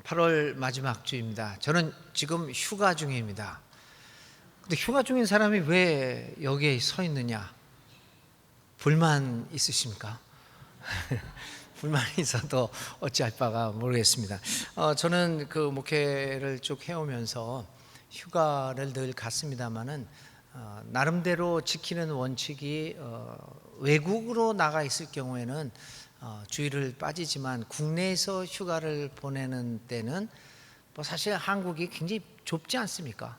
8월 마지막 주입니다. 저는 지금 휴가 중입니다. 근데 휴가 중인 사람이 왜 여기에 서 있느냐? 불만 있으십니까? 불만이 있어도 어찌할 바가 모르겠습니다. 저는 그 목회를 쭉 해오면서 휴가를 늘 갔습니다마는 나름대로 지키는 원칙이 외국으로 나가 있을 경우에는 주의를 빠지지만 국내에서 휴가를 보내는 때는 뭐 사실 한국이 굉장히 좁지 않습니까?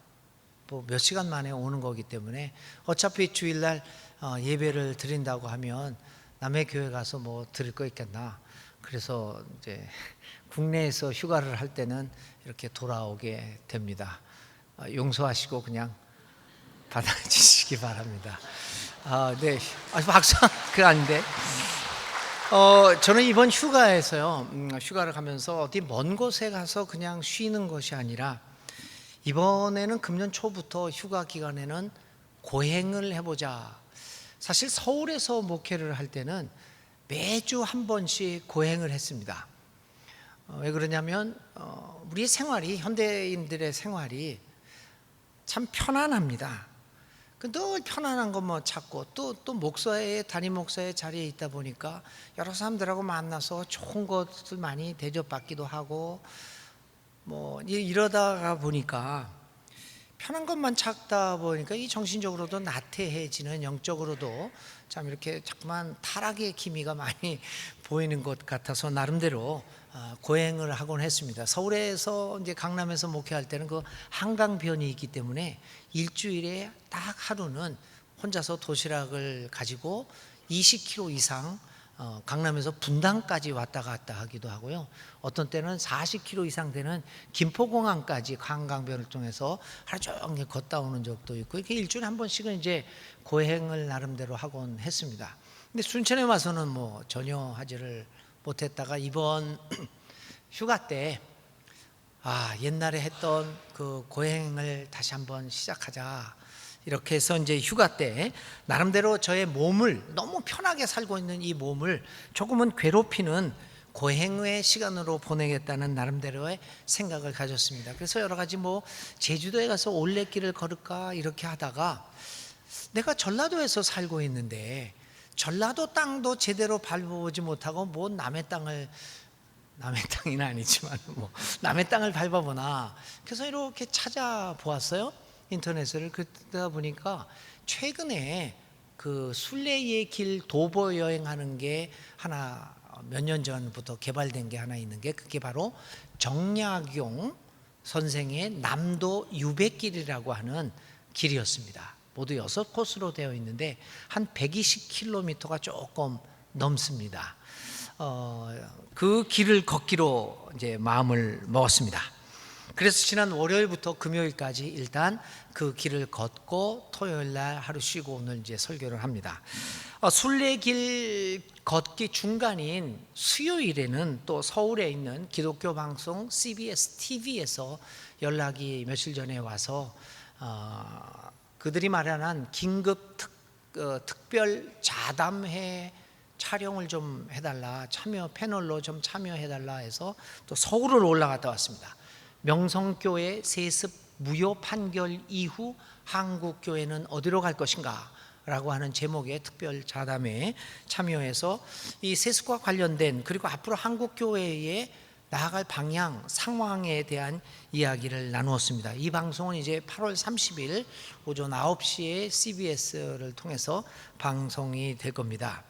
뭐 몇 시간 만에 오는 거기 때문에 어차피 주일날 예배를 드린다고 하면 남의 교회 가서 뭐 드릴 거 있겠나. 그래서 이제 국내에서 휴가를 할 때는 이렇게 돌아오게 됩니다. 용서하시고 그냥 받아주시기 바랍니다. 네, 박수 그거 아닌데. 저는 이번 휴가에서요, 휴가를 가면서 어디 먼 곳에 가서 그냥 쉬는 것이 아니라 이번에는 금년 초부터 휴가 기간에는 고행을 해보자. 사실 서울에서 목회를 할 때는 매주 한 번씩 고행을 했습니다. 왜 그러냐면 우리의 생활이, 현대인들의 생활이 참 편안합니다. 늘 편안한 것만 찾고 또 목사의 담임 목사의 자리에 있다 보니까 여러 사람들하고 만나서 좋은 것을 많이 대접받기도 하고 뭐 이러다가 보니까 편한 것만 찾다 보니까 이 정신적으로도 나태해지는, 영적으로도 참 이렇게 자꾸만 타락의 기미가 많이 보이는 것 같아서 나름대로 고행을 하곤 했습니다. 서울에서 이제 강남에서 목회할 때는 그 한강변이 있기 때문에 일주일에 딱 하루는 혼자서 도시락을 가지고 20km 이상 강남에서 분당까지 왔다 갔다 하기도 하고요. 어떤 때는 40km 이상 되는 김포공항까지 한강변을 통해서 하루 종일 걷다 오는 적도 있고, 이렇게 일주일에 한 번씩은 이제 고행을 나름대로 하곤 했습니다. 근데 순천에 와서는 뭐 전혀 하지를 못했다가 이번 휴가 때 옛날에 했던 그 고행을 다시 한번 시작하자. 이렇게 해서 이제 휴가 때 나름대로 저의 몸을, 너무 편하게 살고 있는 이 몸을 조금은 괴롭히는 고행의 시간으로 보내겠다는 나름대로의 생각을 가졌습니다. 그래서 여러 가지 뭐 제주도에 가서 올레길을 걸을까 이렇게 하다가 내가 전라도에서 살고 있는데 전라도 땅도 제대로 밟아보지 못하고 뭐 남의 땅은 아니지만 뭐 남의 땅을 밟아보나. 그래서 이렇게 찾아보았어요. 인터넷을. 그러다 보니까 최근에 그 순례의 길 도보 여행하는 게 하나, 몇 년 전부터 개발된 게 하나 있는 게, 그게 바로 정약용 선생의 남도 유배길이라고 하는 길이었습니다. 모두 6코스로 되어 있는데 한 120km가 조금 넘습니다. 그 길을 걷기로 이제 마음을 먹었습니다. 그래서 지난 월요일부터 금요일까지 일단 그 길을 걷고 토요일 날 하루 쉬고 오늘 이제 설교를 합니다. 순례길 걷기 중간인 수요일에는 또 서울에 있는 기독교 방송 CBS TV에서 연락이 며칠 전에 와서 그들이 마련한 긴급 특별 자담회 촬영을 좀 해달라, 패널로 좀 참여해달라 해서 또 서울을 올라갔다 왔습니다. 명성교회 세습 무효 판결 이후 한국교회는 어디로 갈 것인가 라고 하는 제목의 특별 자담회에 참여해서 이 세습과 관련된, 그리고 앞으로 한국교회에 나아갈 방향, 상황에 대한 이야기를 나누었습니다. 이 방송은 이제 8월 30일 오전 9시에 CBS를 통해서 방송이 될 겁니다.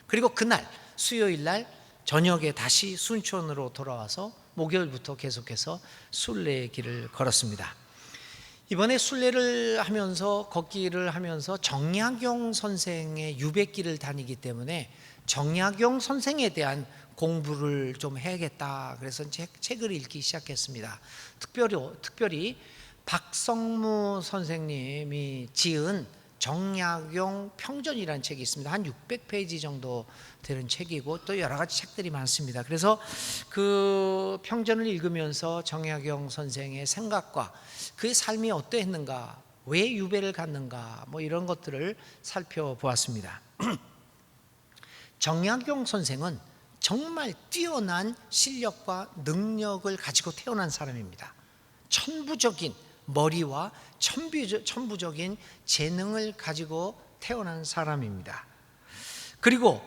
그리고 그날 수요일 날 저녁에 다시 순천으로 돌아와서 목요일부터 계속해서 순례의 길을 걸었습니다. 이번에 순례를 하면서, 걷기를 하면서 정약용 선생의 유배길을 다니기 때문에 정약용 선생에 대한 공부를 좀 해야겠다. 그래서 책을 읽기 시작했습니다. 특별히 박성무 선생님이 지은 정약용 평전이라는 책이 있습니다. 한 600페이지 정도 되는 책이고 또 여러 가지 책들이 많습니다. 그래서 그 평전을 읽으면서 정약용 선생의 생각과 그의 삶이 어떠했는가, 왜 유배를 갔는가, 뭐 이런 것들을 살펴보았습니다. 정약용 선생은 정말 뛰어난 실력과 능력을 가지고 태어난 사람입니다. 천부적인 머리와 천부적인 재능을 가지고 태어난 사람입니다. 그리고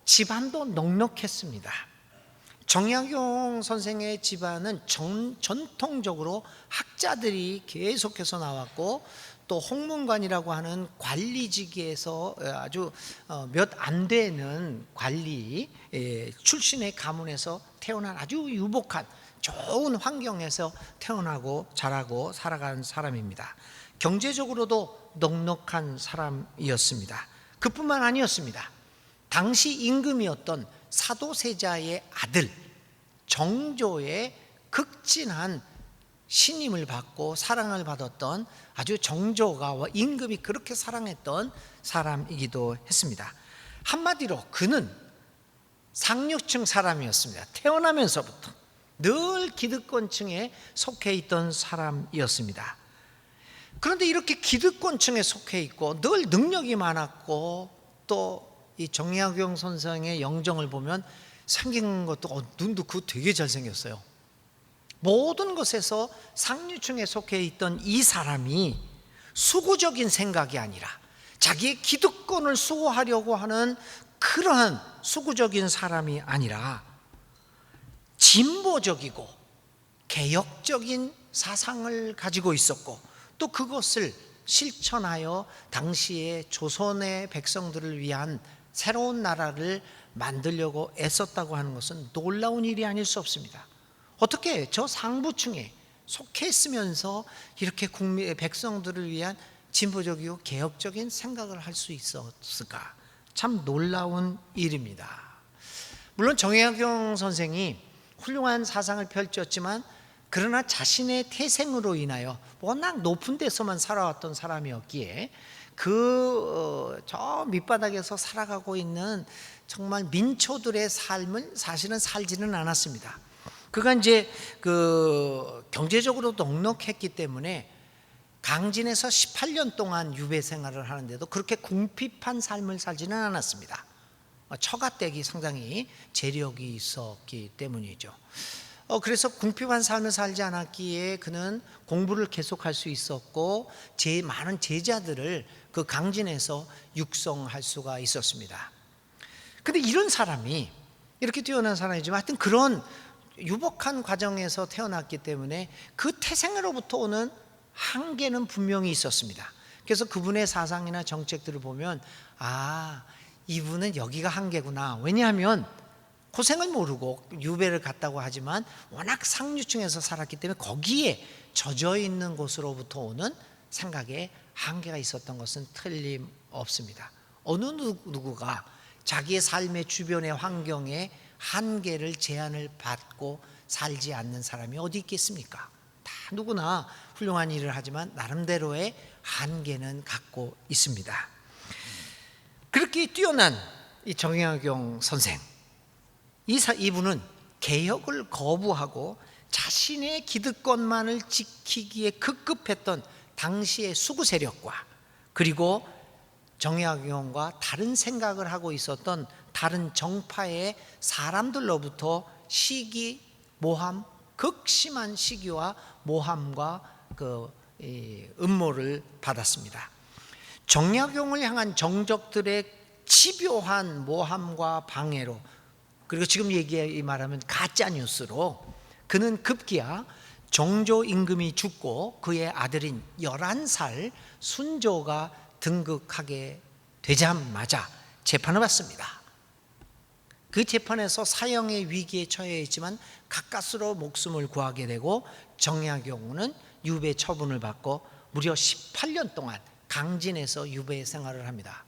집안도 넉넉했습니다. 정약용 선생의 집안은 전통적으로 학자들이 계속해서 나왔고, 또 홍문관이라고 하는 관리직에서 아주 몇 안 되는 관리 출신의 가문에서 태어난 아주 유복한 좋은 환경에서 태어나고 자라고 살아간 사람입니다. 경제적으로도 넉넉한 사람이었습니다. 그뿐만 아니었습니다. 당시 임금이었던 사도세자의 아들 정조의 극진한 신임을 받고 사랑을 받았던, 아주 정조가 임금이 그렇게 사랑했던 사람이기도 했습니다. 한마디로 그는 상류층 사람이었습니다. 태어나면서부터 늘 기득권층에 속해 있던 사람이었습니다. 그런데 이렇게 기득권층에 속해 있고 늘 능력이 많았고, 또 이 정약용 선생의 영정을 보면 생긴 것도 눈도 그거 되게 잘생겼어요. 모든 것에서 상류층에 속해 있던 이 사람이 수구적인 생각이 아니라 자기의 기득권을 수호하려고 하는 그러한 수구적인 사람이 아니라 진보적이고 개혁적인 사상을 가지고 있었고, 또 그것을 실천하여 당시의 조선의 백성들을 위한 새로운 나라를 만들려고 애썼다고 하는 것은 놀라운 일이 아닐 수 없습니다. 어떻게 저 상부층에 속해 있으면서 이렇게 국민의 백성들을 위한 진보적이고 개혁적인 생각을 할 수 있었을까? 참 놀라운 일입니다. 물론 정약용 선생이 훌륭한 사상을 펼쳤지만, 그러나 자신의 태생으로 인하여 워낙 높은 데서만 살아왔던 사람이었기에 저 밑바닥에서 살아가고 있는 정말 민초들의 삶을 사실은 살지는 않았습니다. 그가 이제 경제적으로 넉넉했기 때문에 강진에서 18년 동안 유배 생활을 하는데도 그렇게 궁핍한 삶을 살지는 않았습니다. 처가댁이 상당히 재력이 있었기 때문이죠. 그래서 궁핍한 삶을 살지 않았기에 그는 공부를 계속할 수 있었고, 많은 제자들을 그 강진에서 육성할 수가 있었습니다. 근데 이런 사람이, 이렇게 뛰어난 사람이지만 하여튼 그런 유복한 과정에서 태어났기 때문에 그 태생으로부터 오는 한계는 분명히 있었습니다. 그래서 그분의 사상이나 정책들을 보면 이분은 여기가 한계구나. 왜냐하면 고생을 모르고 유배를 갔다고 하지만 워낙 상류층에서 살았기 때문에 거기에 젖어 있는 곳으로부터 오는 생각에 한계가 있었던 것은 틀림없습니다. 어느 누구가 자기의 삶의 주변의 환경에 한계를 제한을 받고 살지 않는 사람이 어디 있겠습니까? 다 누구나 훌륭한 일을 하지만 나름대로의 한계는 갖고 있습니다. 그렇게 뛰어난 이 정약용 선생, 이분은 개혁을 거부하고 자신의 기득권만을 지키기에 급급했던 당시의 수구 세력과, 그리고 정약용과 다른 생각을 하고 있었던 다른 정파의 사람들로부터 시기, 모함, 극심한 시기와 모함과 음모를 받았습니다. 정약용을 향한 정적들의 집요한 모함과 방해로, 그리고 지금 말하면 가짜 뉴스로 그는 급기야 정조 임금이 죽고 그의 아들인 11살 순조가 등극하게 되자마자 재판을 받습니다. 그 재판에서 사형의 위기에 처해 있지만 가까스로 목숨을 구하게 되고, 정약용은 유배 처분을 받고 무려 18년 동안 강진에서 유배 생활을 합니다.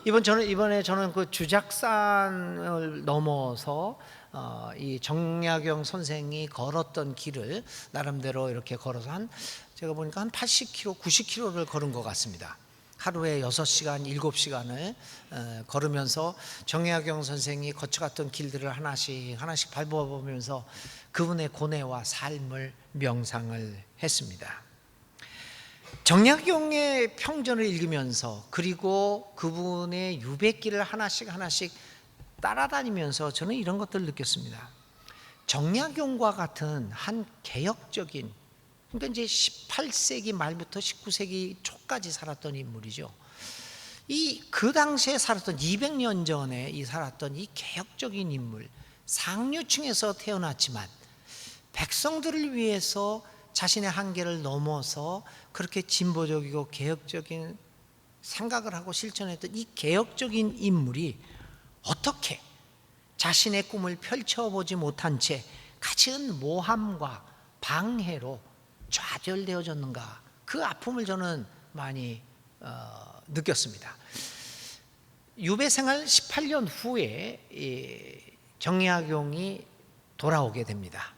이번에 저는 그 주작산을 넘어서 이 정약용 선생이 걸었던 길을 나름대로 이렇게 걸어서 제가 보니까 한 80km, 90km를 걸은 것 같습니다. 하루에 6시간, 7시간을 걸으면서 정약용 선생이 거쳐갔던 길들을 하나씩 밟아보면서 그분의 고뇌와 삶을 명상을 했습니다. 정약용의 평전을 읽으면서, 그리고 그분의 유배길을 하나씩 따라다니면서 저는 이런 것들을 느꼈습니다. 정약용과 같은 한 개혁적인, 그러니까 이제 18세기 말부터 19세기 초까지 살았던 인물이죠. 그 당시에 살았던 200년 전에 살았던 이 개혁적인 인물, 상류층에서 태어났지만 백성들을 위해서 자신의 한계를 넘어서 그렇게 진보적이고 개혁적인 생각을 하고 실천했던 이 개혁적인 인물이 어떻게 자신의 꿈을 펼쳐보지 못한 채 갖은 모함과 방해로 좌절되어졌는가, 그 아픔을 저는 많이 느꼈습니다. 유배 생활 18년 후에 정약용이 돌아오게 됩니다.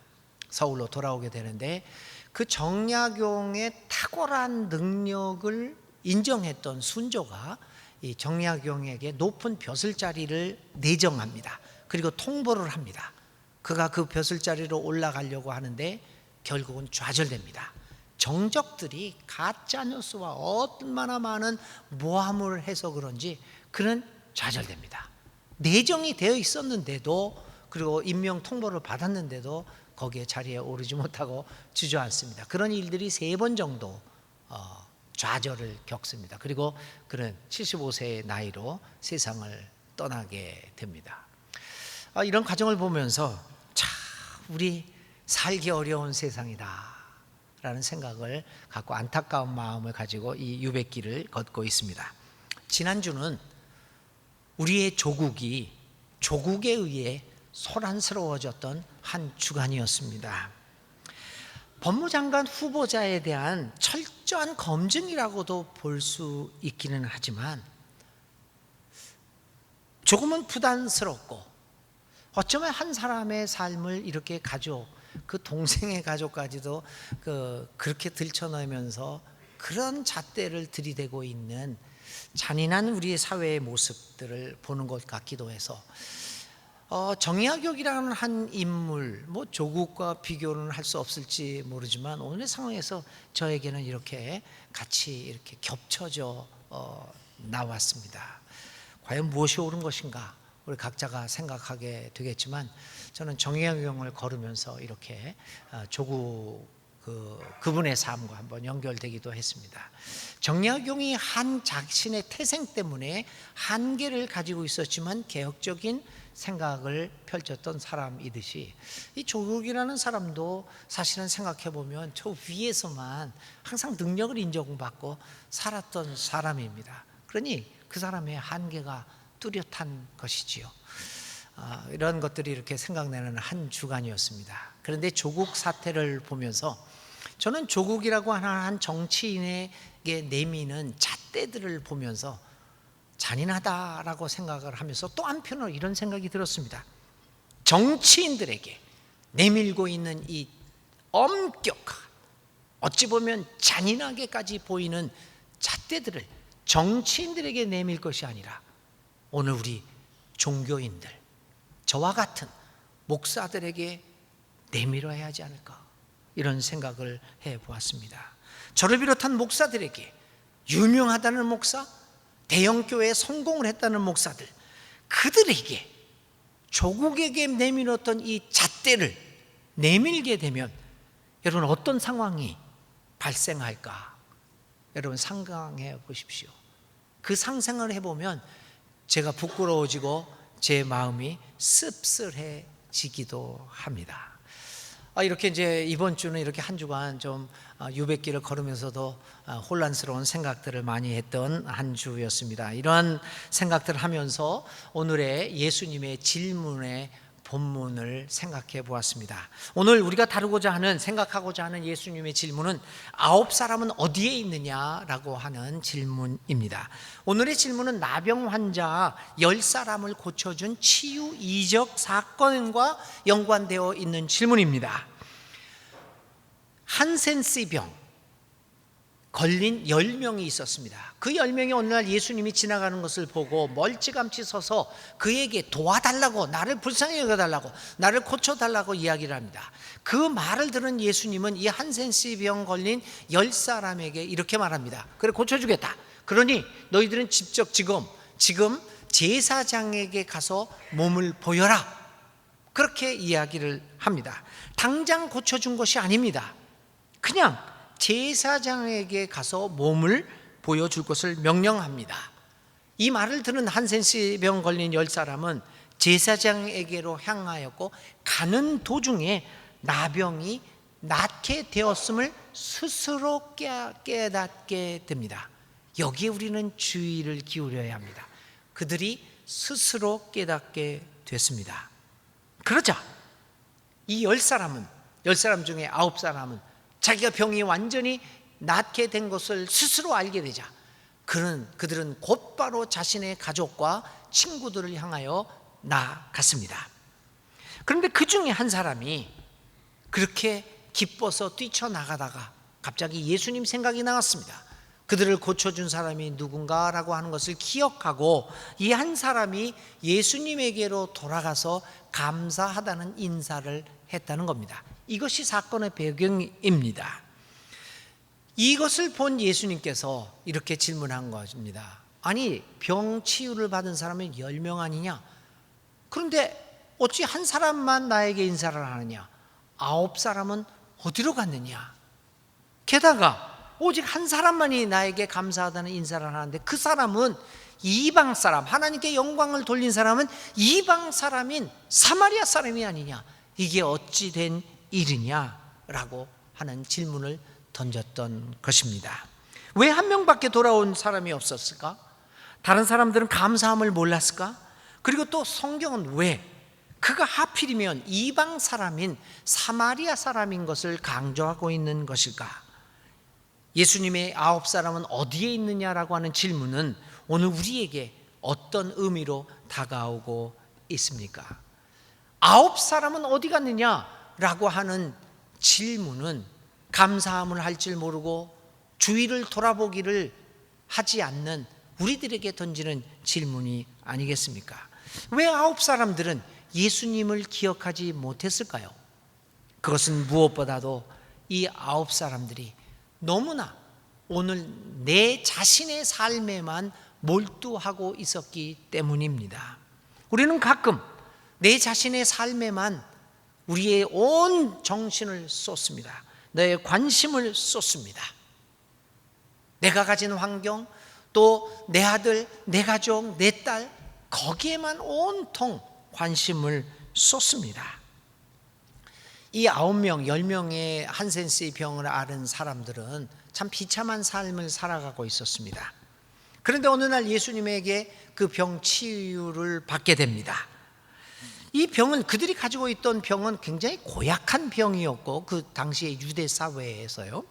서울로 돌아오게 되는데, 그 정약용의 탁월한 능력을 인정했던 순조가 이 정약용에게 높은 벼슬자리를 내정합니다. 그리고 통보를 합니다. 그가 그 벼슬자리로 올라가려고 하는데 결국은 좌절됩니다. 정적들이 가짜뉴스와 얼마나 많은 모함을 해서 그런지 그는 좌절됩니다. 내정이 되어 있었는데도, 그리고 임명 통보를 받았는데도 거기에 자리에 오르지 못하고 주저앉습니다. 그런 일들이 3번 정도 좌절을 겪습니다. 그리고 그는 75세의 나이로 세상을 떠나게 됩니다. 이런 과정을 보면서 참 우리 살기 어려운 세상이다 라는 생각을 갖고 안타까운 마음을 가지고 이 유배길을 걷고 있습니다. 지난주는 우리의 조국에 의해 소란스러워졌던 한 주간이었습니다. 법무장관 후보자에 대한 철저한 검증이라고도 볼 수 있기는 하지만 조금은 부담스럽고, 어쩌면 한 사람의 삶을 이렇게 그 동생의 가족까지도 그렇게 들쳐내면서 그런 잣대를 들이대고 있는 잔인한 우리의 사회의 모습들을 보는 것 같기도 해서, 정약용이라는 한 인물, 조국과 비교는 할 수 없을지 모르지만 오늘의 상황에서 저에게는 이렇게 같이 이렇게 겹쳐져 나왔습니다. 과연 무엇이 옳은 것인가, 우리 각자가 생각하게 되겠지만, 저는 정약용을 걸으면서 이렇게 조국 그분의 삶과 한번 연결되기도 했습니다. 정약용이 자신의 태생 때문에 한계를 가지고 있었지만 개혁적인 생각을 펼쳤던 사람이듯이, 이 조국이라는 사람도 사실은 생각해 보면 저 위에서만 항상 능력을 인정받고 살았던 사람입니다. 그러니 그 사람의 한계가 뚜렷한 것이지요. 이런 것들이 이렇게 생각나는 한 주간이었습니다. 그런데 조국 사태를 보면서 저는 조국이라고 하는 한 정치인에게 내미는 잣대들을 보면서 잔인하다라고 생각을 하면서 또 한편으로 이런 생각이 들었습니다. 정치인들에게 내밀고 있는 이 엄격한, 어찌 보면 잔인하게까지 보이는 잣대들을 정치인들에게 내밀 것이 아니라 오늘 우리 종교인들, 저와 같은 목사들에게 내밀어야 하지 않을까, 이런 생각을 해보았습니다. 저를 비롯한 목사들에게, 유명하다는 목사, 대형교회에 성공을 했다는 목사들, 그들에게, 조국에게 내밀었던 이 잣대를 내밀게 되면 여러분 어떤 상황이 발생할까, 여러분 상상해 보십시오. 그 상상을 해보면 제가 부끄러워지고 제 마음이 씁쓸해지기도 합니다. 이렇게 이제 이번 주는 이렇게 한 주간 좀 유배길을 걸으면서도 혼란스러운 생각들을 많이 했던 한 주였습니다. 이러한 생각들을 하면서 오늘의 예수님의 질문의 본문을 생각해 보았습니다. 오늘 우리가 생각하고자 하는 예수님의 질문은 9사람은 어디에 있느냐라고 하는 질문입니다. 오늘의 질문은 나병 환자 10사람을 고쳐준 치유 이적 사건과 연관되어 있는 질문입니다. 한센시병 걸린 10명이 있었습니다. 그 10명이 어느 날 예수님이 지나가는 것을 보고 멀찌감치 서서 그에게 도와달라고, 나를 불쌍히 여겨달라고, 나를 고쳐달라고 이야기를 합니다. 그 말을 들은 예수님은 이 한센시병 걸린 10사람에게 이렇게 말합니다. 그래, 고쳐주겠다. 그러니 너희들은 직접 지금 제사장에게 가서 몸을 보여라, 그렇게 이야기를 합니다. 당장 고쳐준 것이 아닙니다. 그냥 제사장에게 가서 몸을 보여줄 것을 명령합니다. 이 말을 들은 한센시병 걸린 10사람은 제사장에게로 향하였고, 가는 도중에 나병이 낫게 되었음을 스스로 깨닫게 됩니다. 여기에 우리는 주의를 기울여야 합니다. 그들이 스스로 깨닫게 됐습니다. 그러자 이 10사람 중에 9사람은 자기가 병이 완전히 낫게 된 것을 스스로 알게 되자 그들은 곧바로 자신의 가족과 친구들을 향하여 나아갔습니다. 그런데 그 중에 한 사람이 그렇게 기뻐서 뛰쳐나가다가 갑자기 예수님 생각이 나왔습니다. 그들을 고쳐준 사람이 누군가라고 하는 것을 기억하고 이 한 사람이 예수님에게로 돌아가서 감사하다는 인사를 했다는 겁니다. 이것이 사건의 배경입니다. 이것을 본 예수님께서 이렇게 질문한 것입니다. 아니, 병 치유를 받은 사람이 10명 아니냐? 그런데 어찌 한 사람만 나에게 인사를 하느냐? 9사람은 어디로 갔느냐? 게다가 오직 한 사람만이 나에게 감사하다는 인사를 하는데 그 사람은 이방 사람, 하나님께 영광을 돌린 사람은 이방 사람인 사마리아 사람이 아니냐? 이게 어찌 된 일이냐라고 하는 질문을 던졌던 것입니다. 왜 한 명밖에 돌아온 사람이 없었을까? 다른 사람들은 감사함을 몰랐을까? 그리고 또 성경은 왜 그가 하필이면 이방 사람인 사마리아 사람인 것을 강조하고 있는 것일까? 예수님의 9사람은 어디에 있느냐라고 하는 질문은 오늘 우리에게 어떤 의미로 다가오고 있습니까? 9사람은 어디 갔느냐라고 하는 질문은 감사함을 할 줄 모르고 주위를 돌아보기를 하지 않는 우리들에게 던지는 질문이 아니겠습니까? 왜 9사람들은 예수님을 기억하지 못했을까요? 그것은 무엇보다도 이 9사람들이 너무나 오늘 내 자신의 삶에만 몰두하고 있었기 때문입니다. 우리는 가끔 내 자신의 삶에만 우리의 온 정신을 쏟습니다. 내 관심을 쏟습니다. 내가 가진 환경, 또 내 아들, 내 가족, 내 딸, 거기에만 온통 관심을 쏟습니다. 이 9명, 10명의 한센시 병을 앓은 사람들은 참 비참한 삶을 살아가고 있었습니다. 그런데 어느 날 예수님에게 그 병 치유를 받게 됩니다. 이 병은, 그들이 가지고 있던 병은 굉장히 고약한 병이었고, 그 당시의 유대 사회에서요,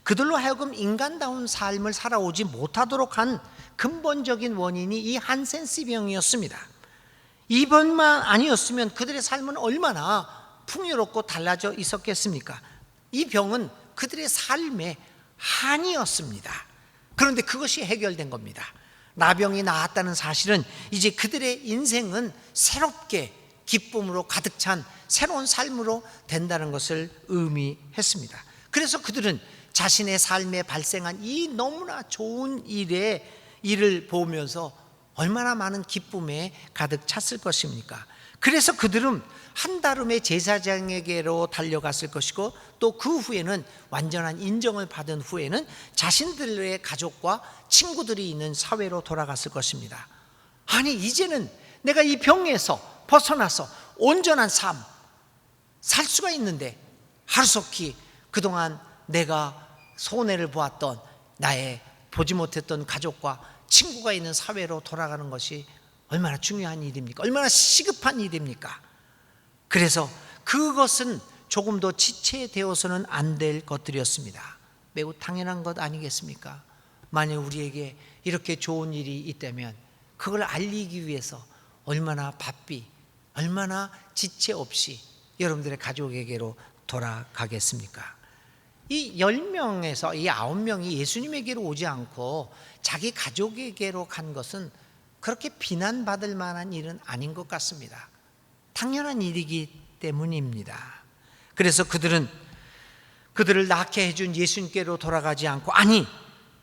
그들로 하여금 인간다운 삶을 살아오지 못하도록 한 근본적인 원인이 이 한센시 병이었습니다. 이 병만 아니었으면 그들의 삶은 얼마나 풍요롭고 달라져 있었겠습니까? 이 병은 그들의 삶의 한이었습니다. 그런데 그것이 해결된 겁니다. 나병이 나았다는 사실은 이제 그들의 인생은 새롭게 기쁨으로 가득 찬 새로운 삶으로 된다는 것을 의미했습니다. 그래서 그들은 자신의 삶에 발생한 이 너무나 좋은 일을 보면서 얼마나 많은 기쁨에 가득 찼을 것입니까? 그래서 그들은 한달음에 제사장에게로 달려갔을 것이고, 또 그 후에는 완전한 인정을 받은 후에는 자신들의 가족과 친구들이 있는 사회로 돌아갔을 것입니다. 아니, 이제는 내가 이 병에서 벗어나서 온전한 삶 살 수가 있는데 하루속히 그동안 내가 손해를 보았던 나의 보지 못했던 가족과 친구가 있는 사회로 돌아가는 것이 얼마나 중요한 일입니까? 얼마나 시급한 일입니까? 그래서 그것은 조금도 지체되어서는 안 될 것들이었습니다. 매우 당연한 것 아니겠습니까? 만약 우리에게 이렇게 좋은 일이 있다면 그걸 알리기 위해서 얼마나 바삐, 얼마나 지체 없이 여러분들의 가족에게로 돌아가겠습니까? 이 10명에서 이 9명이 예수님에게로 오지 않고 자기 가족에게로 간 것은 그렇게 비난받을 만한 일은 아닌 것 같습니다. 당연한 일이기 때문입니다. 그래서 그들은 그들을 낫게 해준 예수님께로 돌아가지 않고, 아니,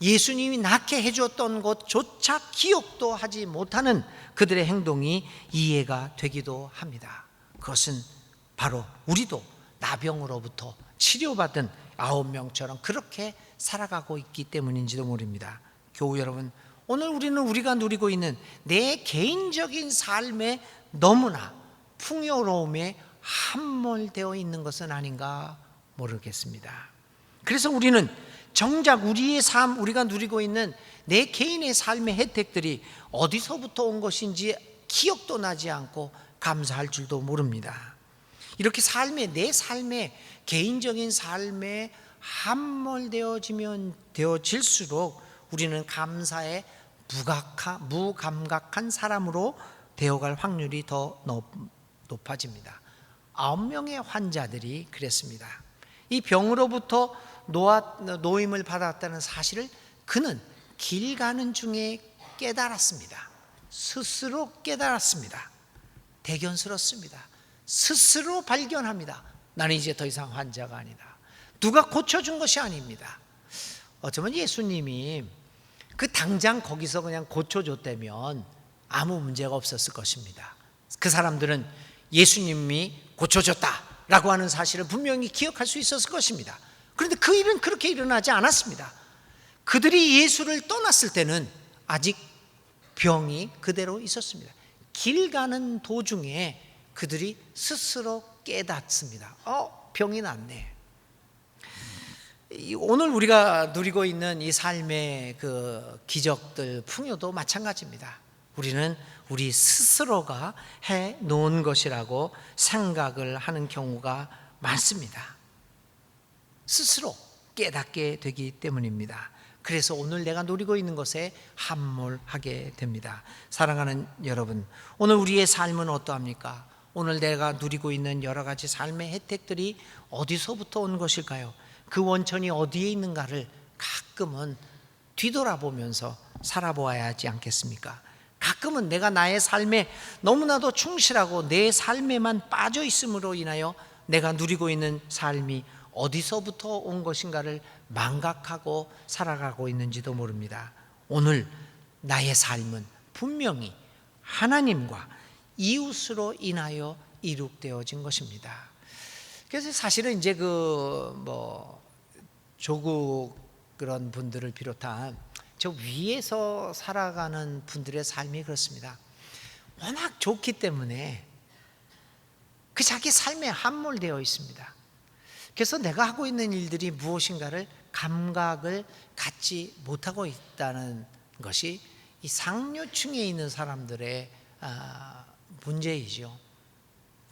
예수님이 낫게 해줬던 것조차 기억도 하지 못하는 그들의 행동이 이해가 되기도 합니다. 그것은 바로 우리도 나병으로부터 치료받은 9명처럼 그렇게 살아가고 있기 때문인지도 모릅니다. 교우 여러분, 오늘 우리가 누리고 있는 내 개인적인 삶에 너무나 풍요로움에 함몰되어 있는 것은 아닌가 모르겠습니다. 그래서 우리는 정작 우리의 삶, 우리가 누리고 있는 내 개인의 삶의 혜택들이 어디서부터 온 것인지 기억도 나지 않고 감사할 줄도 모릅니다. 이렇게 내 삶의 개인적인 삶에 함몰되어질수록 우리는 감사에 무감각한 사람으로 되어갈 확률이 더 높아집니다. 9명의 환자들이 그랬습니다. 이 병으로부터 노임을 받았다는 사실을 그는 길 가는 중에 깨달았습니다. 스스로 깨달았습니다. 대견스럽습니다. 스스로 발견합니다. 나는 이제 더 이상 환자가 아니다. 누가 고쳐준 것이 아닙니다. 어쩌면 예수님이 당장 거기서 그냥 고쳐줬다면 아무 문제가 없었을 것입니다. 그 사람들은 예수님이 고쳐줬다라고 하는 사실을 분명히 기억할 수 있었을 것입니다. 그런데 그 일은 그렇게 일어나지 않았습니다. 그들이 예수를 떠났을 때는 아직 병이 그대로 있었습니다. 길 가는 도중에 그들이 스스로 깨닫습니다. 병이 낫네. 오늘 우리가 누리고 있는 이 삶의 그 기적들, 풍요도 마찬가지입니다. 우리는 우리 스스로가 해 놓은 것이라고 생각을 하는 경우가 많습니다. 스스로 깨닫게 되기 때문입니다. 그래서 오늘 내가 누리고 있는 것에 함몰하게 됩니다. 사랑하는 여러분, 오늘 우리의 삶은 어떠합니까? 오늘 내가 누리고 있는 여러 가지 삶의 혜택들이 어디서부터 온 것일까요? 그 원천이 어디에 있는가를 가끔은 뒤돌아보면서 살아보아야 하지 않겠습니까? 가끔은 내가 나의 삶에 너무나도 충실하고 내 삶에만 빠져 있음으로 인하여 내가 누리고 있는 삶이 어디서부터 온 것인가를 망각하고 살아가고 있는지도 모릅니다. 오늘 나의 삶은 분명히 하나님과 이웃으로 인하여 이룩되어진 것입니다. 그래서 사실은 이제 조국 그런 분들을 비롯한 저 위에서 살아가는 분들의 삶이 그렇습니다. 워낙 좋기 때문에 그 자기 삶에 함몰되어 있습니다. 그래서 내가 하고 있는 일들이 무엇인가를 감각을 갖지 못하고 있다는 것이 이 상류층에 있는 사람들의 문제이죠.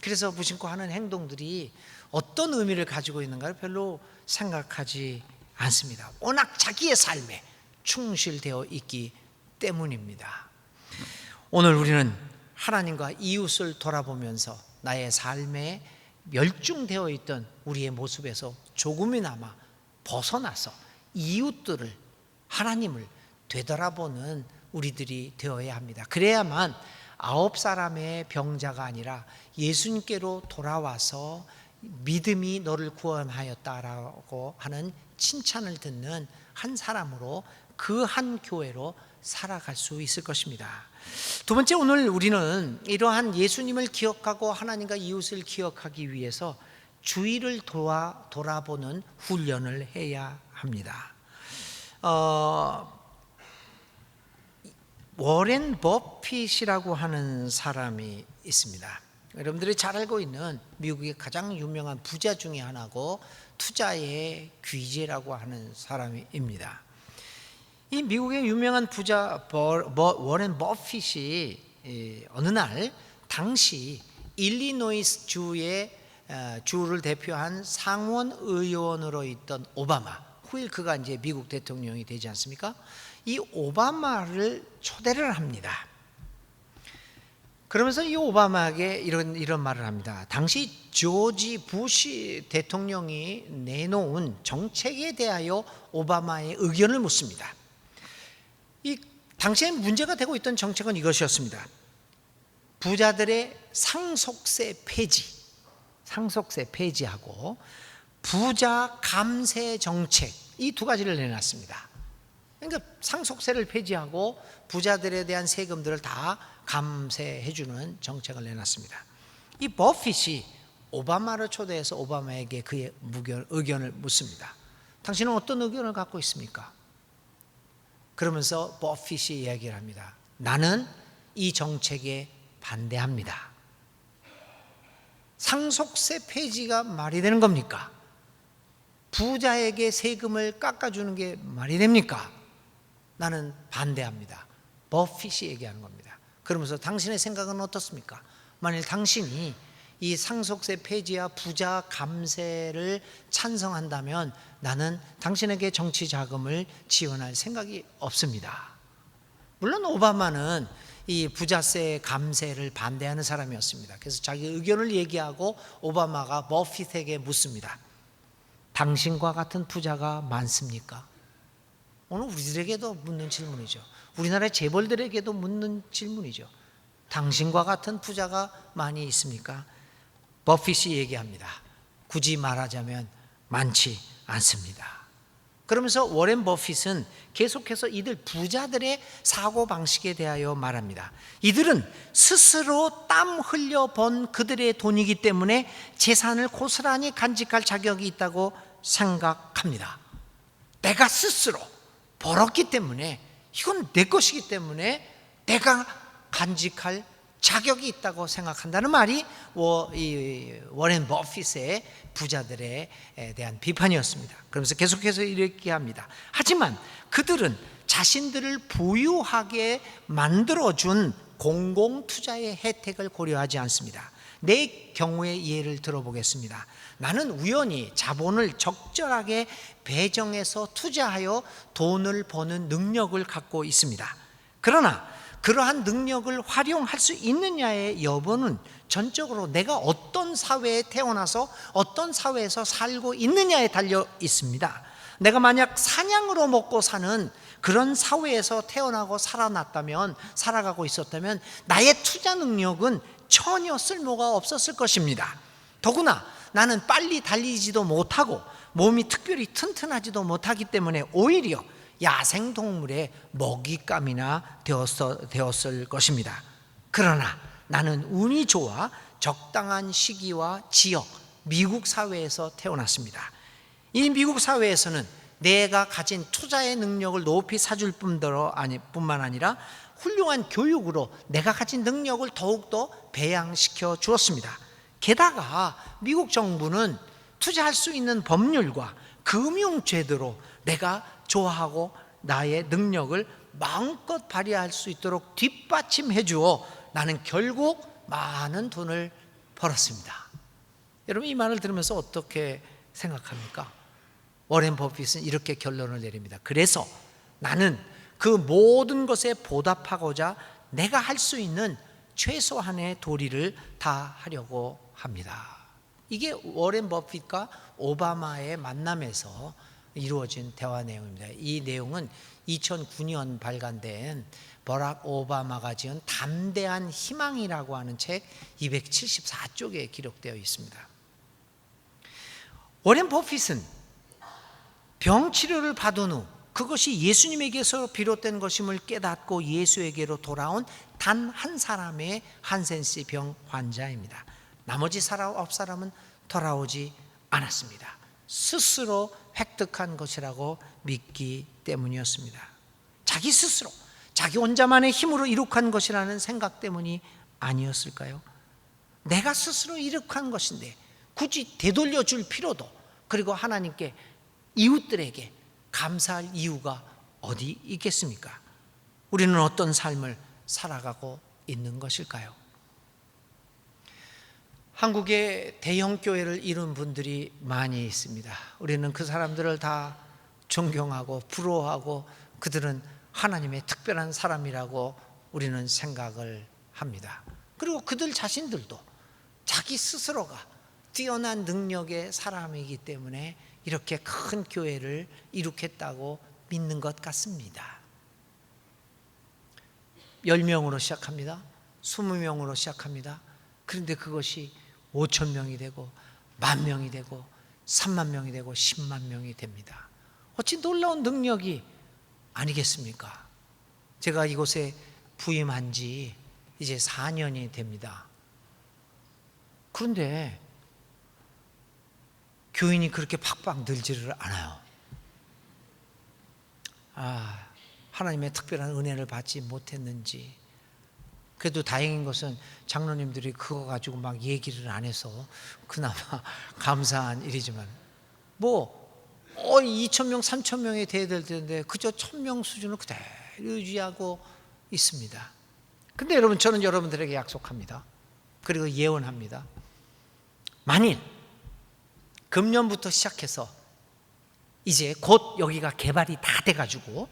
그래서 무심코 하는 행동들이 어떤 의미를 가지고 있는가를 별로 생각하지 않습니다. 워낙 자기의 삶에 충실되어 있기 때문입니다. 오늘 우리는 하나님과 이웃을 돌아보면서 나의 삶에 멸종되어 있던 우리의 모습에서 조금이나마 벗어나서 이웃들을, 하나님을 되돌아보는 우리들이 되어야 합니다. 그래야만 9사람의 병자가 아니라 예수님께로 돌아와서 믿음이 너를 구원하였다라고 하는 칭찬을 듣는 한 사람으로, 그 한 교회로 살아갈 수 있을 것입니다. 두 번째, 오늘 우리는 이러한 예수님을 기억하고 하나님과 이웃을 기억하기 위해서 주위를 돌아보는 훈련을 해야 합니다. 워렌 버핏이라고 하는 사람이 있습니다. 여러분들이 잘 알고 있는 미국의 가장 유명한 부자 중에 하나고 투자의 귀재라고 하는 사람입니다. 이 미국의 유명한 부자 워렌 버핏이 어느 날 당시 일리노이스 주를 대표한 상원 의원으로 있던 오바마, 후일 그가 이제 미국 대통령이 되지 않습니까? 이 오바마를 초대를 합니다. 그러면서 이 오바마에게 이런 말을 합니다. 당시 조지 부시 대통령이 내놓은 정책에 대하여 오바마의 의견을 묻습니다. 이 당시에 문제가 되고 있던 정책은 이것이었습니다. 부자들의 상속세 폐지하고 부자 감세 정책, 이 두 가지를 내놨습니다. 그러니까 상속세를 폐지하고 부자들에 대한 세금들을 다 감세해 주는 정책을 내놨습니다. 이 버핏이 오바마를 초대해서 오바마에게 그의 의견을 묻습니다. 당신은 어떤 의견을 갖고 있습니까? 그러면서 버핏이 이야기를 합니다. 나는 이 정책에 반대합니다. 상속세 폐지가 말이 되는 겁니까? 부자에게 세금을 깎아주는 게 말이 됩니까? 나는 반대합니다. 버핏이 얘기하는 겁니다. 그러면서 당신의 생각은 어떻습니까? 만일 당신이 이 상속세 폐지와 부자 감세를 찬성한다면 나는 당신에게 정치 자금을 지원할 생각이 없습니다. 물론 오바마는 이 부자세 감세를 반대하는 사람이었습니다. 그래서 자기 의견을 얘기하고 오바마가 버핏에게 묻습니다. 당신과 같은 부자가 많습니까? 오늘 우리들에게도 묻는 질문이죠. 우리나라의 재벌들에게도 묻는 질문이죠. 당신과 같은 부자가 많이 있습니까? 버핏이 얘기합니다. 굳이 말하자면 많지 않습니다. 그러면서 워렌 버핏은 계속해서 이들 부자들의 사고방식에 대하여 말합니다. 이들은 스스로 땀 흘려 번 그들의 돈이기 때문에 재산을 고스란히 간직할 자격이 있다고 생각합니다. 내가 스스로 벌었기 때문에 이건 내 것이기 때문에 내가 간직할 자격이 있다고 생각한다는 말이 워렌 버핏의 부자들에 대한 비판이었습니다. 그러면서 계속해서 이렇게 합니다. 하지만 그들은 자신들을 부유하게 만들어준 공공투자의 혜택을 고려하지 않습니다. 내 경우의 예를 들어보겠습니다. 나는 우연히 자본을 적절하게 배정해서 투자하여 돈을 버는 능력을 갖고 있습니다. 그러나 그러한 능력을 활용할 수 있느냐의 여부는 전적으로 내가 어떤 사회에 태어나서 어떤 사회에서 살고 있느냐에 달려 있습니다. 내가 만약 사냥으로 먹고 사는 그런 사회에서 태어나고 살아가고 있었다면 나의 투자 능력은 전혀 쓸모가 없었을 것입니다. 더구나 나는 빨리 달리지도 못하고 몸이 특별히 튼튼하지도 못하기 때문에 오히려 야생동물의 먹잇감이나 되었을 것입니다. 그러나 나는 운이 좋아 적당한 시기와 지역, 미국 사회에서 태어났습니다. 이 미국 사회에서는 내가 가진 투자의 능력을 높이 사줄 뿐만 아니라 훌륭한 교육으로 내가 가진 능력을 더욱더 배양시켜 주었습니다. 게다가 미국 정부는 투자할 수 있는 법률과 금융제도로 내가 좋아하고 나의 능력을 마음껏 발휘할 수 있도록 뒷받침해 주어 나는 결국 많은 돈을 벌었습니다. 여러분 이 말을 들으면서 어떻게 생각합니까? 워렌 버핏은 이렇게 결론을 내립니다. 그래서 나는 그 모든 것에 보답하고자 내가 할 수 있는 최소한의 도리를 다 하려고 합니다. 이게 워렌 버핏과 오바마의 만남에서 이루어진 대화 내용입니다. 이 내용은 2009년 발간된 버락 오바마가 지은 담대한 희망이라고 하는 책 274쪽에 기록되어 있습니다. 워렌 버핏은 병치료를 받은 후 그것이 예수님에게서 비롯된 것임을 깨닫고 예수에게로 돌아온 단 한 사람의 한센씨 병 환자입니다. 나머지 9사람은 돌아오지 않았습니다. 스스로 획득한 것이라고 믿기 때문이었습니다. 자기 스스로 자기 혼자만의 힘으로 이룩한 것이라는 생각 때문이 아니었을까요? 내가 스스로 이룩한 것인데 굳이 되돌려 줄 필요도, 그리고 하나님께 이웃들에게 감사할 이유가 어디 있겠습니까? 우리는 어떤 삶을 살아가고 있는 것일까요? 한국에 대형 교회를 이룬 분들이 많이 있습니다. 우리는 그 사람들을 다 존경하고 부러워하고 그들은 하나님의 특별한 사람이라고 우리는 생각을 합니다. 그리고 그들 자신들도 자기 스스로가 뛰어난 능력의 사람이기 때문에 이렇게 큰 교회를 이룩했다고 믿는 것 같습니다. 10명으로 시작합니다. 20명으로 시작합니다. 그런데 그것이 5,000명이 되고 10,000명이 되고 30,000명이 되고 100,000명이 됩니다. 어찌 놀라운 능력이 아니겠습니까? 제가 이곳에 부임한 지 이제 4년이 됩니다. 그런데 교인이 그렇게 팍팍 늘지를 않아요. 하나님의 특별한 은혜를 받지 못했는지. 그래도 다행인 것은 장로님들이 그거 가지고 막 얘기를 안 해서 그나마 감사한 일이지만 2,000명, 3,000명이 돼야 될 텐데 그저 1,000명 수준을 그대로 유지하고 있습니다. 근데 여러분, 저는 여러분들에게 약속합니다. 그리고 예언합니다. 만일 금년부터 시작해서 이제 곧 여기가 개발이 다 돼가지고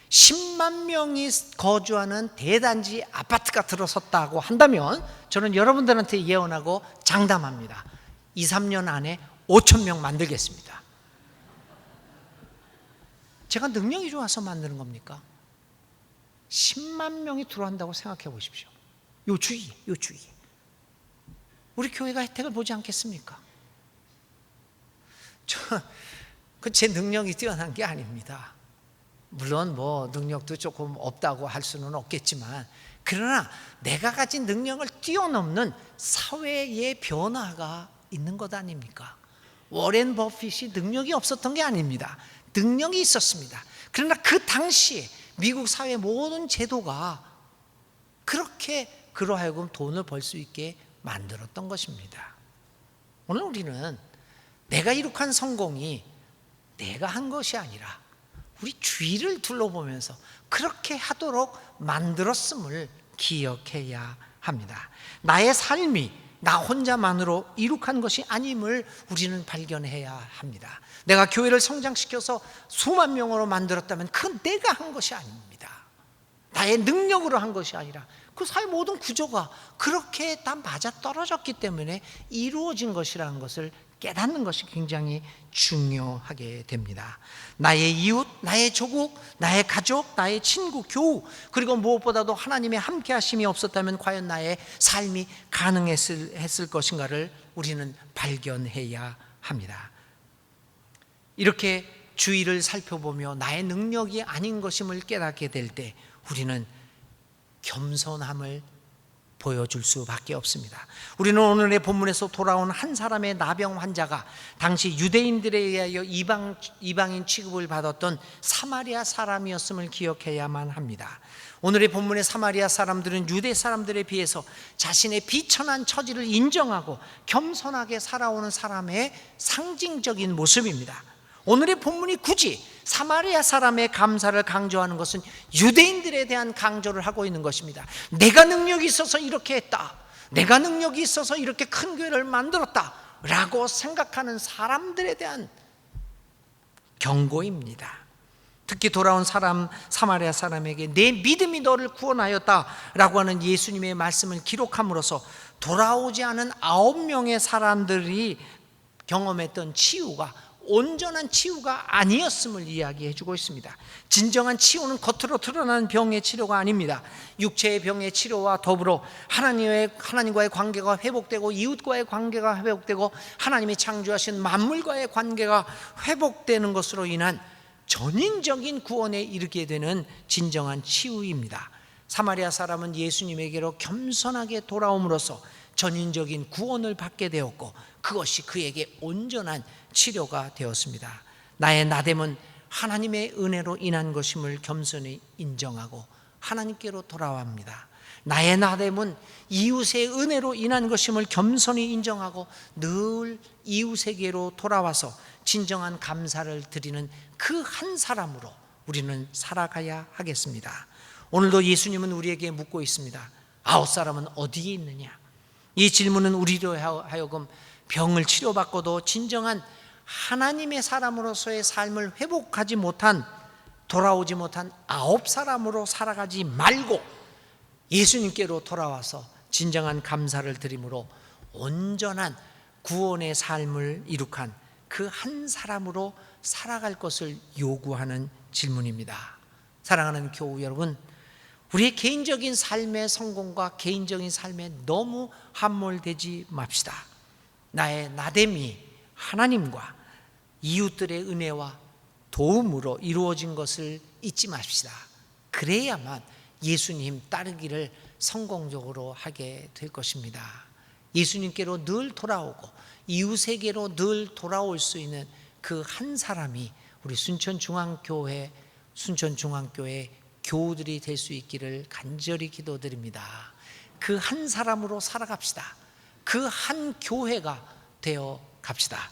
10만 명이 거주하는 대단지 아파트가 들어섰다고 한다면 저는 여러분들한테 예언하고 장담합니다. 2, 3년 안에 5,000명 만들겠습니다. 제가 능력이 좋아서 만드는 겁니까? 10만 명이 들어간다고 생각해 보십시오. 요 주위에 우리 교회가 혜택을 보지 않겠습니까? 제 능력이 뛰어난 게 아닙니다. 물론 능력도 조금 없다고 할 수는 없겠지만, 그러나 내가 가진 능력을 뛰어넘는 사회의 변화가 있는 것 아닙니까? 워렌 버핏이 능력이 없었던 게 아닙니다. 능력이 있었습니다. 그러나 그 당시에 미국 사회 모든 제도가 그렇게 그로 하여금 돈을 벌 수 있게 만들었던 것입니다. 오늘 우리는 내가 이룩한 성공이 내가 한 것이 아니라 우리 주위를 둘러보면서 그렇게 하도록 만들었음을 기억해야 합니다. 나의 삶이 나 혼자만으로 이룩한 것이 아님을 우리는 발견해야 합니다. 내가 교회를 성장시켜서 수만 명으로 만들었다면 그건 내가 한 것이 아닙니다. 나의 능력으로 한 것이 아니라 그 사회 모든 구조가 그렇게 다 맞아떨어졌기 때문에 이루어진 것이라는 것을 깨닫는 것이 굉장히 중요하게 됩니다. 나의 이웃, 나의 조국, 나의 가족, 나의 친구, 교우, 그리고 무엇보다도 하나님의 함께 하심이 없었다면 과연 나의 삶이 가능했을 것인가를 우리는 발견해야 합니다. 이렇게 주위를 살펴보며 나의 능력이 아닌 것임을 깨닫게 될 때 우리는 겸손함을 보여줄 수밖에 없습니다. 우리는 오늘의 본문에서 돌아온 한 사람의 나병 환자가 당시 유대인들에 의하여 이방인 취급을 받았던 사마리아 사람이었음을 기억해야만 합니다. 오늘의 본문의 사마리아 사람들은 유대 사람들에 비해서 자신의 비천한 처지를 인정하고 겸손하게 살아오는 사람의 상징적인 모습입니다. 오늘의 본문이 굳이 사마리아 사람의 감사를 강조하는 것은 유대인들에 대한 강조를 하고 있는 것입니다. 내가 능력이 있어서 이렇게 했다, 내가 능력이 있어서 이렇게 큰 교회를 만들었다 라고 생각하는 사람들에 대한 경고입니다. 특히 돌아온 사마리아 사람에게 내 믿음이 너를 구원하였다 라고 하는 예수님의 말씀을 기록함으로써 돌아오지 않은 9명의 사람들이 경험했던 치유가 온전한 치유가 아니었음을 이야기해 주고 있습니다. 진정한 치유는 겉으로 드러나는 병의 치료가 아닙니다. 육체의 병의 치료와 더불어 하나님과의 관계가 회복되고 이웃과의 관계가 회복되고 하나님이 창조하신 만물과의 관계가 회복되는 것으로 인한 전인적인 구원에 이르게 되는 진정한 치유입니다. 사마리아 사람은 예수님에게로 겸손하게 돌아옴으로써 전인적인 구원을 받게 되었고 그것이 그에게 온전한 치료가 되었습니다. 나의 나됨은 하나님의 은혜로 인한 것임을 겸손히 인정하고 하나님께로 돌아옵니다. 나의 나됨은 이웃의 은혜로 인한 것임을 겸손히 인정하고 늘 이웃에게로 돌아와서 진정한 감사를 드리는 그 한 사람으로 우리는 살아가야 하겠습니다. 오늘도 예수님은 우리에게 묻고 있습니다. 9사람은 어디에 있느냐? 이 질문은 우리로 하여금 병을 치료받고도 진정한 하나님의 사람으로서의 삶을 회복하지 못한, 돌아오지 못한 9사람으로 살아가지 말고 예수님께로 돌아와서 진정한 감사를 드림으로 온전한 구원의 삶을 이룩한 그 한 사람으로 살아갈 것을 요구하는 질문입니다. 사랑하는 교우 여러분, 우리의 개인적인 삶의 성공과 개인적인 삶에 너무 함몰되지 맙시다. 나의 나됨이 하나님과 이웃들의 은혜와 도움으로 이루어진 것을 잊지 맙시다. 그래야만 예수님 따르기를 성공적으로 하게 될 것입니다. 예수님께로 늘 돌아오고 이웃에게로 늘 돌아올 수 있는 그 한 사람이 우리 순천중앙교회 교우들이 될 수 있기를 간절히 기도드립니다. 그 한 사람으로 살아갑시다. 그 한 교회가 되어 갑시다.